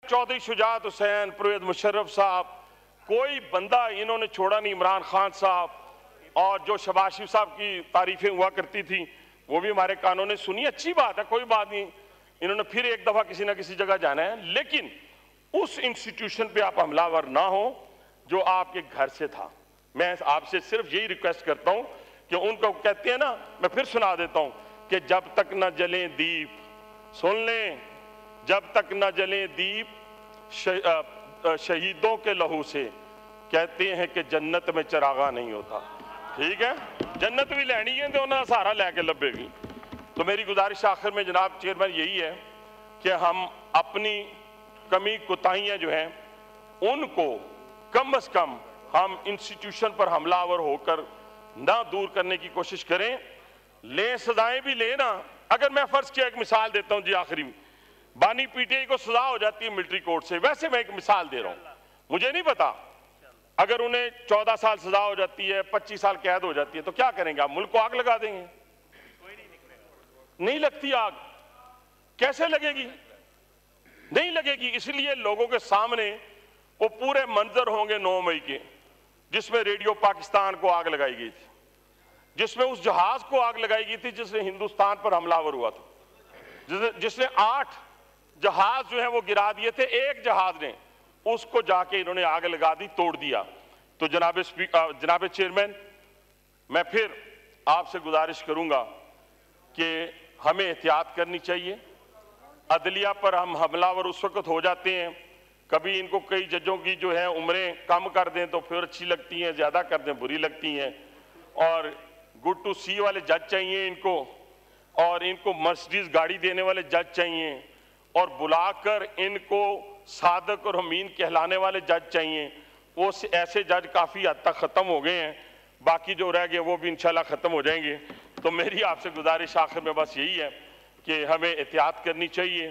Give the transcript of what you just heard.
चौधरी शुजात हुसैन, परवेज मुशर्रफ साहब, कोई बंदा इन्होंने छोड़ा नहीं। इमरान खान साहब और जो शहबाज शरीफ साहब की तारीफें हुआ करती थी वो भी हमारे कानों ने सुनी। अच्छी बात है, कोई बात नहीं। इन्होंने फिर एक दफा किसी ना किसी जगह जाना है, लेकिन उस इंस्टीट्यूशन पे आप हमलावर ना हो जो आपके घर से था। मैं आपसे सिर्फ यही रिक्वेस्ट करता हूं कि उनको कहते हैं ना, मैं फिर सुना देता हूं कि जब तक न जले दीप, सुन लें, जब तक न जले दीप शहीदों के लहू से, कहते हैं कि जन्नत में चरागा नहीं होता। ठीक है, जन्नत भी लैनी है तो उन्हें सहारा लैके लभेगी। तो मेरी गुजारिश आखिर में जनाब चेयरमैन यही है कि हम अपनी कमी कोताहियां जो हैं उनको कम से कम हम इंस्टीट्यूशन पर हमलावर होकर ना दूर करने की कोशिश करें। ले सजाएं भी लेना। अगर मैं फर्ज किया, एक मिसाल देता हूं जी आखिरी में, बानी पीटीआई को सजा हो जाती है मिलिट्री कोर्ट से, वैसे मैं एक मिसाल दे रहा हूं, मुझे नहीं पता अगर उन्हें 14 साल सजा हो जाती है, 25 साल कैद हो जाती है तो क्या करेंगे आप? मुल्क को आग लगा देंगे? नहीं लगती आग, कैसे लगेगी? नहीं लगेगी। इसलिए लोगों के सामने वो पूरे मंजर होंगे 9 मई के, जिसमें रेडियो पाकिस्तान को आग लगाई गई थी, जिसमें उस जहाज को आग लगाई गई थी जिसने हिंदुस्तान पर हमलावर हुआ था, जिसने 8 जहाज जो है वो गिरा दिए थे। एक जहाज ने उसको जाके इन्होंने आग लगा दी, तोड़ दिया। तो जनाब चेयरमैन, मैं फिर आपसे गुजारिश करूंगा कि हमें एहतियात करनी चाहिए। अदलिया पर हम हमलावर उस वक्त हो जाते हैं, कभी इनको कई जजों की जो है उम्रें कम कर दें तो फिर अच्छी लगती हैं, ज्यादा कर दें बुरी लगती हैं। और गुड टू सी वाले जज चाहिए इनको, और इनको मर्सिडीज गाड़ी देने वाले जज चाहिए, और बुलाकर इनको सादक और अमीन कहलाने वाले जज चाहिए। वो ऐसे जज काफी हद तक खत्म हो गए हैं, बाकी जो रह गए वो भी इंशाल्लाह खत्म हो जाएंगे। तो मेरी आपसे गुजारिश आखिर में बस यही है कि हमें एहतियात करनी चाहिए।